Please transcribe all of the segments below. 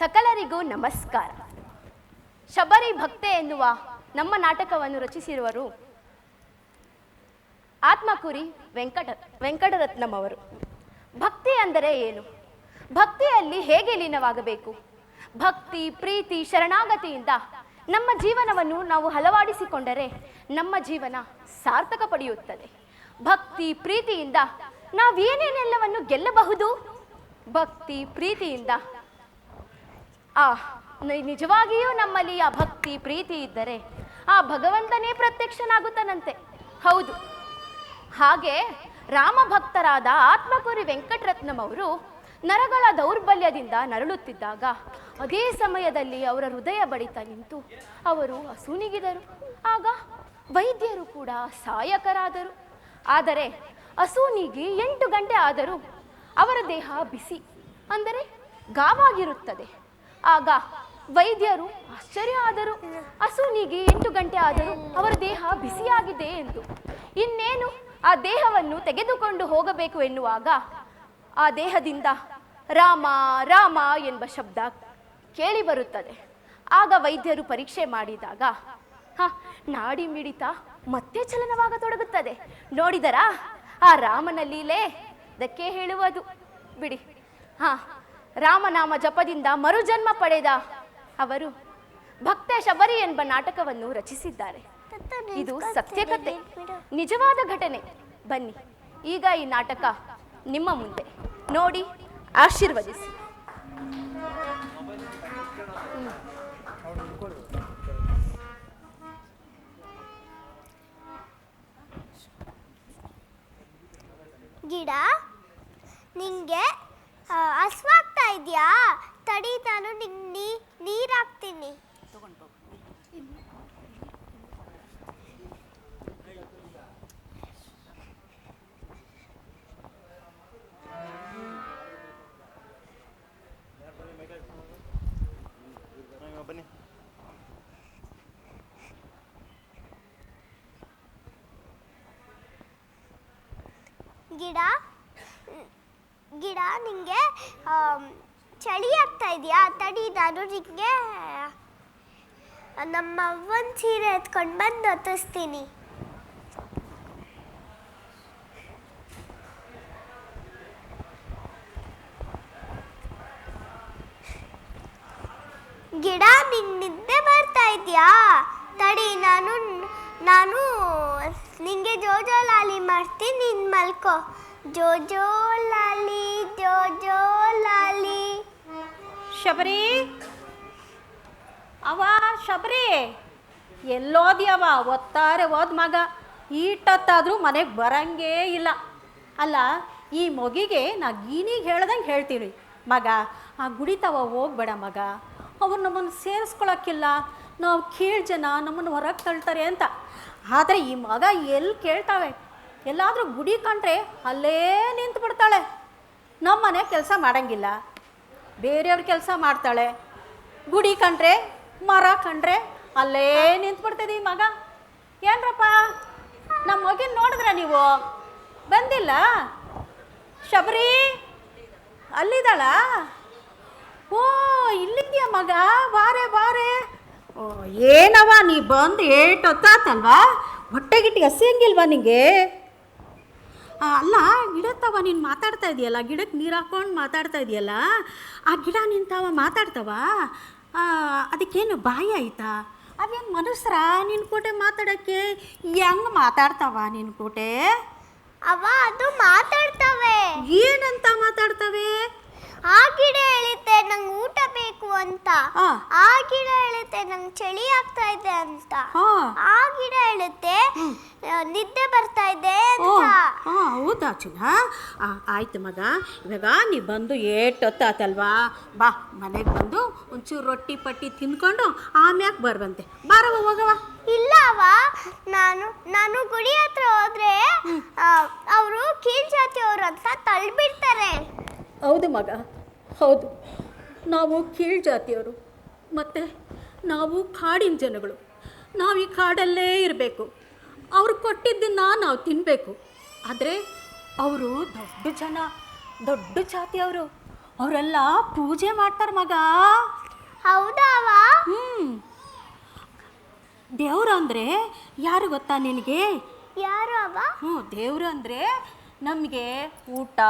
ಸಕಲರಿಗೂ ನಮಸ್ಕಾರ. ಶಬರಿ ಭಕ್ತೆ ಎನ್ನುವ ನಮ್ಮ ನಾಟಕವನ್ನು ರಚಿಸಿರುವರು ಆತ್ಮಕುರಿ ವೆಂಕಟರತ್ನಂ ಅವರು. ಭಕ್ತಿ ಅಂದರೆ ಏನು? ಭಕ್ತಿಯಲ್ಲಿ ಹೇಗೆ ಲೀನವಾಗಬೇಕು? ಭಕ್ತಿ, ಪ್ರೀತಿ, ಶರಣಾಗತಿಯಿಂದ ನಮ್ಮ ಜೀವನವನ್ನು ನಾವು ಹಲವಾಡಿಸಿಕೊಂಡರೆ ನಮ್ಮ ಜೀವನ ಸಾರ್ಥಕ ಪಡೆಯುತ್ತದೆ. ಭಕ್ತಿ, ಪ್ರೀತಿಯಿಂದ ನಾವೇನೇನೆಲ್ಲವನ್ನು ಗೆಲ್ಲಬಹುದು. ಭಕ್ತಿ, ಪ್ರೀತಿಯಿಂದ ನಿಜವಾಗಿಯೂ ನಮ್ಮಲ್ಲಿ ಆ ಭಕ್ತಿ, ಪ್ರೀತಿ ಇದ್ದರೆ ಆ ಭಗವಂತನೇ ಪ್ರತ್ಯಕ್ಷನಾಗುತ್ತಾನಂತೆ. ಹೌದು, ಹಾಗೆ ರಾಮ ಭಕ್ತರಾದ ಆತ್ಮಕುರಿ ವೆಂಕಟರತ್ನಂ ಅವರು ನರಗಳ ದೌರ್ಬಲ್ಯದಿಂದ ನರಳುತ್ತಿದ್ದಾಗ ಅದೇ ಸಮಯದಲ್ಲಿ ಅವರ ಹೃದಯ ಬಡಿತ ನಿಂತು ಅವರು ಅಸೂನಿಗಿದರು. ಆಗ ವೈದ್ಯರು ಕೂಡ ಸಹಾಯಕರಾದರು. ಆದರೆ ಅಸೂನಿಗೆ 8 ಗಂಟೆ ಆದರೂ ಅವರ ದೇಹ ಬಿಸಿ ಅಂದರೆ ಗಾವಾಗಿರುತ್ತದೆ. ಆಗ ವೈದ್ಯರು ಆಶ್ಚರ್ಯ ಆದರು. ಅಸೂನಿಗೆ 8 ಗಂಟೆ ಆದರೂ ಅವರ ದೇಹ ಬಿಸಿಯಾಗಿದೆ ಎಂದು. ಇನ್ನೇನು ಆ ದೇಹವನ್ನು ತೆಗೆದುಕೊಂಡು ಹೋಗಬೇಕು ಎನ್ನುವಾಗ ಆ ದೇಹದಿಂದ ರಾಮ ರಾಮ ಎಂಬ ಶಬ್ದ ಕೇಳಿ ಬರುತ್ತದೆ. ಆಗ ವೈದ್ಯರು ಪರೀಕ್ಷೆ ಮಾಡಿದಾಗ ನಾಡಿ ಮಿಡಿತ ಮತ್ತೆ ಚಲನವಾಗತೊಡಗುತ್ತದೆ. ನೋಡಿದರಾ, ಆ ರಾಮನ ಲೀಲೆ ಅದಕ್ಕೆ ಹೇಳುವುದು ಬಿಡಿ. ರಾಮನಾಮ ಜಪದಿಂದ ಮರುಜನ್ಮ ಪಡೆದ ಅವರು ಭಕ್ತೆ ಶಬರಿ ಎಂಬ ನಾಟಕವನ್ನು ರಚಿಸಿದ್ದಾರೆ. ಇದು ಸತ್ಯಕಥೆ, ನಿಜವಾದ ಘಟನೆ. ಬನ್ನಿ, ಈಗ ಈ ನಾಟಕ ನಿಮ್ಮ ಮುಂದೆ ನೋಡಿ ಆಶೀರ್ವದಿಸಿ. ಗಿಡ, ನಿಂಗೆ ಹಸ್ವಾಗ್ತಾ ಇದೆಯಾ? ತಡಿ, ನಾನು ನಿಂಗೆ ನೀರು ಹಾಕ್ತೀನಿ. ಗಿಡ, ನಿಂಗೆ ಚಳಿ ಆಗ್ತಾ ಇದೆಯಾ? ತಡಿ, ನಾನು ನಿಂಗೆ ನಮ್ಮ ಅವ್ವನ ಸೀರೆ ಎತ್ಕೊಂಡು ಬಂದು ಹೊತ್ತಿಸ್ತೀನಿ. ಗಿಡ, ನಿಂಗೆ ನಿದ್ದೆ ಬರ್ತಾ ಇದೆಯಾ? ತಡಿ, ನಾನು ನಿಂಗೆ ಜೋಜೋ ಲಾಲಿ ಮಾಡ್ತೀನಿ, ನೀನು ಮಲ್ಕೋ. ಜೋಜೋ ಲಾಲಿ, ಜೋಜೋ ಲಾಲಿ. ಶಬರಿ, ಅವ ಶಬರಿ, ಎಲ್ಲೋದ್ಯವ? ಒತ್ತಾರೆ ಓದ್ ಮಗ, ಈಟತ್ತಾದರೂ ಮನೆಗೆ ಬರಂಗೇ ಇಲ್ಲ. ಅಲ್ಲ, ಈ ಮಗಿಗೆ ನಾ ಗೀನಿಗೆ ಹೇಳ್ದಂಗೆ ಹೇಳ್ತೀವಿ ಮಗ, ಆ ಗುಡಿತವ ಹೋಗ್ಬೇಡ ಮಗ, ಅವ್ರು ನಮ್ಮನ್ನು ಸೇರಿಸ್ಕೊಳಕ್ಕಿಲ್ಲ, ನಾವು ಕೀಳು ಜನ, ನಮ್ಮನ್ನು ಹೊರಗೆ ತಳ್ತಾರೆ ಅಂತ. ಆದರೆ ಈ ಮಗ ಎಲ್ಲಿ ಕೇಳ್ತಾವೆ? ಎಲ್ಲಾದರೂ ಗುಡಿ ಕಂಡ್ರೆ ಅಲ್ಲೇ ನಿಂತು ಬಿಡ್ತಾಳೆ. ನಮ್ಮ ಮನೆ ಕೆಲಸ ಮಾಡೋಂಗಿಲ್ಲ, ಬೇರೆಯವ್ರ ಕೆಲಸ ಮಾಡ್ತಾಳೆ. ಗುಡಿ ಕಂಡ್ರೆ, ಮರ ಕಂಡ್ರೆ ಅಲ್ಲೇ ನಿಂತು ಬಿಡ್ತದೆ ಈ ಮಗ. ಏನ್ರಪ್ಪ, ನಮ್ಮ ಮಗಿನ ನೋಡಿದ್ರೆ ನೀವು ಬಂದಿಲ್ಲ? ಶಬರಿ ಅಲ್ಲಿದ್ದಾಳ? ಓ, ಇಲ್ಲಿದ್ಯಾ ಮಗ, ಬಾರೆ ಬಾರೆ. ಓ, ಏನವ ನೀ ಬಂದು ಏಟೊತ್ತಾತಲ್ವಾ? ಹೊಟ್ಟೆಗಿಟ್ಟು ಹಸಿಯಂಗಿಲ್ವಾ ನಿಂಗೆ? ಅಲ್ಲ, ಗಿಡತ್ತವ ನೀನು ಮಾತಾಡ್ತಾ ಇದೆಯಲ್ಲ, ಗಿಡಕ್ಕೆ ನೀರು ಹಾಕ್ಕೊಂಡು ಮಾತಾಡ್ತಾ ಇದೆಯಲ್ಲ, ಆ ಗಿಡ ನಿಂತಾವ ಮಾತಾಡ್ತವ? ಅದಕ್ಕೇನು ಬಾಯಿ ಆಯ್ತಾ? ಅವೇನು ಮನುಷ್ಯರ ನಿನ್ನ ಕೂಟೆ ಮಾತಾಡೋಕ್ಕೆ? ಹೆಂಗೆ ಮಾತಾಡ್ತಾವ ನಿನ್ನ ಕೂಟೆ? ಅವ ಅದು ಮಾತಾಡ್ತವೆ. ಏನಂತ ಮಾತಾಡ್ತವೆ? ಆ ಗಿಡ ಹೇಳುತ್ತೆ ನಂಗೆ ಊಟ ಬೇಕು ಅಂತ, ಆ ಗಿಡ ಹೇಳುತ್ತೆ ನಂಗೆ ಚಳಿ ಆಗ್ತಾ ಇದೆ ಅಂತ, ಆ ಗಿಡ ಹೇಳುತ್ತೆ ನಿದ್ದೆ ಬರ್ತಾ ಇದೆ ಅಂತ. ಹೌದಾ ಚಿನ್ನ? ಆಯ್ತು ಮಗ, ಇವಾಗ ನೀ ಬಂದು ಏಟೊತ್ತಾತಲ್ವಾ, ಬಾ ಮನೆಗೆ ಬಂದು ಒಂಚೂರು ರೊಟ್ಟಿ ಪಟ್ಟಿ ತಿನ್ಕೊಂಡು ಆಮ್ಯಾಕೆ ಬರುವಂತೆ. ಬಾರವ, ಹೋಗವ. ಇಲ್ಲವ, ನಾನು ಗುಡಿ ಹತ್ರ ಹೋದ್ರೆ ಅವರು ಕೀಳ್ ಜಾತಿಯವರು ಅಂತ ತಳ್ಳಿಬಿಡ್ತಾರೆ. ಹೌದು ಮಗ, ಹೌದು, ನಾವು ಕೀಳು ಜಾತಿಯವರು, ಮತ್ತು ನಾವು ಕಾಡಿನ ಜನಗಳು. ನಾವು ಈ ಕಾಡಲ್ಲೇ ಇರಬೇಕು, ಅವ್ರು ಕೊಟ್ಟಿದ್ದನ್ನು ನಾವು ತಿನ್ನಬೇಕು. ಆದರೆ ಅವರು ದೊಡ್ಡ ಜನ, ದೊಡ್ಡ ಜಾತಿಯವರು, ಅವರೆಲ್ಲ ಪೂಜೆ ಮಾಡ್ತಾರೆ ಮಗ. ಹೌದಾವ? ದೇವ್ರು ಅಂದರೆ ಯಾರು ಗೊತ್ತಾ ನಿನಗೆ? ಯಾರು ಅವ? ದೇವ್ರು ಅಂದರೆ ನಮಗೆ ಊಟ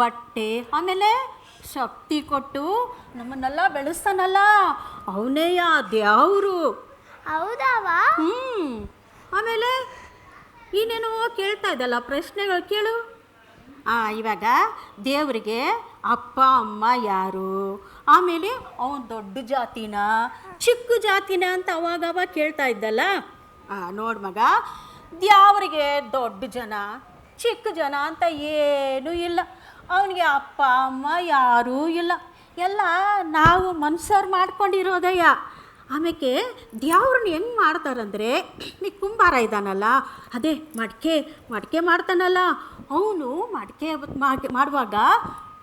ಬಟ್ಟೆ ಆಮೇಲೆ ಶಕ್ತಿ ಕೊಟ್ಟು ನಮ್ಮನ್ನೆಲ್ಲ ಬೆಳೆಸ್ತಾನಲ್ಲ, ಅವನೇ ದೇವರು. ಹೌದಾವ? ಆಮೇಲೆ ಇನ್ನೇನೋ ಕೇಳ್ತಾ ಇದ್ದಲ್ಲ, ಪ್ರಶ್ನೆಗಳು ಕೇಳು. ಇವಾಗ ದೇವರಿಗೆ ಅಪ್ಪ ಅಮ್ಮ ಯಾರು, ಆಮೇಲೆ ಅವನು ದೊಡ್ಡ ಜಾತಿನ ಚಿಕ್ಕ ಜಾತಿನ ಅಂತ ಅವಾಗವಾಗ ಕೇಳ್ತಾ ಇದ್ದಲ್ಲ. ನೋಡು ಮಗ, ದೇವರಿಗೆ ದೊಡ್ಡ ಜನ ಚಿಕ್ಕ ಜನ ಅಂತ ಏನೂ ಇಲ್ಲ. ಅವನಿಗೆ ಅಪ್ಪ ಅಮ್ಮ ಯಾರೂ ಇಲ್ಲ, ಎಲ್ಲ ನಾವು ಮನುಷ್ಯರು ಮಾಡ್ಕೊಂಡಿರೋದಯ್ಯ. ಆಮೇಲೆ ದೇವ್ರನ್ನ ಹೆಂಗೆ ಮಾಡ್ತಾರಂದರೆ, ಈ ಕುಂಬಾರ ಇದ್ದಾನಲ್ಲ, ಅದೇ ಮಡಿಕೆ ಮಾಡ್ತಾನಲ್ಲ, ಅವನು ಮಡಿಕೆ ಮಾಡುವಾಗ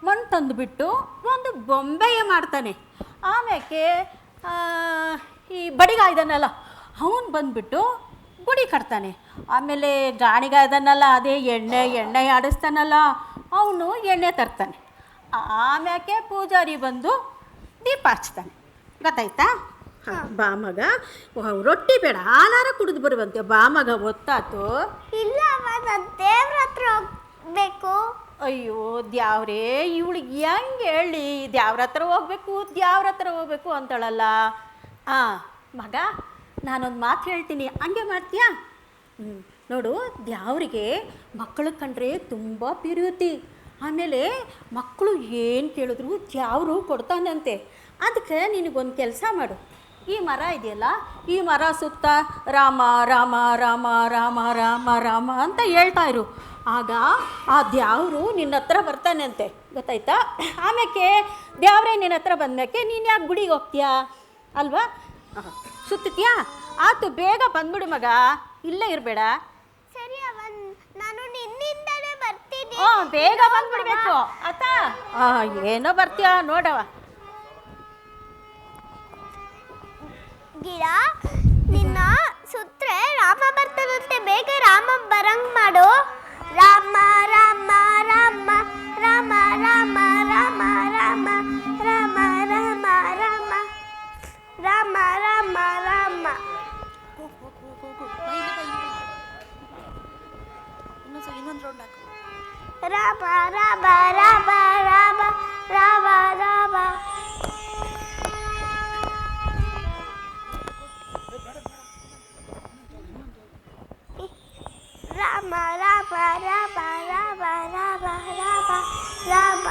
ಮಣ್ಣು ತಂದುಬಿಟ್ಟು ಒಂದು ಬೊಂಬೆಯೇ ಮಾಡ್ತಾನೆ. ಆಮೇಲೆ ಈ ಬಡಿಗ ಇದ್ದಾನಲ್ಲ, ಅವನು ಬಂದುಬಿಟ್ಟು ಗುಡಿ ಕಟ್ತಾನೆ. ಆಮೇಲೆ ಗಾಣಿಗ ಇದ್ದಾನಲ್ಲ, ಅದೇ ಎಣ್ಣೆ ಆಡಿಸ್ತಾನಲ್ಲ, ಅವನು ಎಣ್ಣೆ ತರ್ತಾನೆ. ಆಮ್ಯಾಕೆ ಪೂಜಾರಿ ಬಂದು ದೀಪ ಹಚ್ತಾನೆ. ಗೊತ್ತಾಯ್ತಾ? ಬಾ ಮಗ, ರೊಟ್ಟಿ ಬೇಡ, ಹಾಲಾರ ಕುಡಿದು ಬರುವಂತೆ. ಬಾ ಮಗ, ಗೊತ್ತಾತು? ಇಲ್ಲ ಅವ, ನಾನು ದೇವ್ರ ಹತ್ರ ಹೋಗ್ಬೇಕು. ಅಯ್ಯೋ ದ್ಯಾವ್ರೇ, ಇವಳಿಗೆ ಹೆಂಗೆ ಹೇಳಿ ದ್ಯಾವ್ರ ಹತ್ರ ಹೋಗ್ಬೇಕು ಅಂತಳಲ್ಲ. ಮಗ, ನಾನೊಂದು ಮಾತು ಹೇಳ್ತೀನಿ, ಹಂಗೆ ಮಾಡ್ತೀಯಾ? ನೋಡು, ದ್ಯಾವ್ರಿಗೆ ಮಕ್ಕಳು ಕಂಡ್ರೆ ತುಂಬ ಪ್ರೀತಿ. ಆಮೇಲೆ ಮಕ್ಕಳು ಏನು ಕೇಳಿದ್ರು ದ್ಯಾವ್ರು ಕೊಡ್ತಾನಂತೆ. ಅದಕ್ಕೆ ನಿನಗೊಂದು ಕೆಲಸ ಮಾಡು, ಈ ಮರ ಇದೆಯಲ್ಲ, ಈ ಮರ ಸುತ್ತ ರಾಮ ರಾಮ ರಾಮ ರಾಮ ರಾಮ ರಾಮ ಅಂತ ಹೇಳ್ತಾ ಇರು. ಆಗ ಆ ದ್ಯಾವ್ರು ನಿನ್ನ ಹತ್ರ ಬರ್ತಾನೆ ಅಂತೆ. ಗೊತ್ತಾಯ್ತಾ? ಆಮೇಲೆ ದ್ಯಾವ್ರೇ ನಿನ್ನ ಹತ್ರ ಬಂದ್ಮೇಲೆ ನೀನು ಯಾಕೆ ಗುಡಿಗೆ ಹೋಗ್ತೀಯಾ ಅಲ್ವಾ? ಸುತ್ತೀಯಾ? ಆತು, ಬೇಗ ಬಂದ್ಬಿಡು ಮಗ, ಇಲ್ಲೇ ಇರಬೇಡ. ಸರಿ ಅವ, ನಾನು ನಿನ್ನಿಂದಲೇ ಬರ್ತೀನಿ. ಬೇಗ ಬಂದ್ಬಿಡ್ಬೇಕು ಆತಾ? ಏನೋ ಬರ್ತೀಯ ನೋಡವ. ಗಿಡ, ನಿನ್ನ ಸುತ್ರೆ ರಾಮ ಬರ್ತಾನಂತೆ, ಬೇಗ ರಾಮ ಬರಂಗ್ ಮಾಡು. ರಾಮ ರಾಮ ರಾಮ ರಾಮ ರಾಮ ರಾಮ ರಾಮ ರಾಮ ರಾಮ ರಾಮ ರಾಮ ರಾಮ ರಾಮ. ರಾಮ ರಾಮ ರಾಮ ರಾಮ ರಾಮ ರಾಮ. ರಾಮ ರಾಮ ರಾಮ ರಾಮ ರಾಮ ರಾಮ ರಾಮ.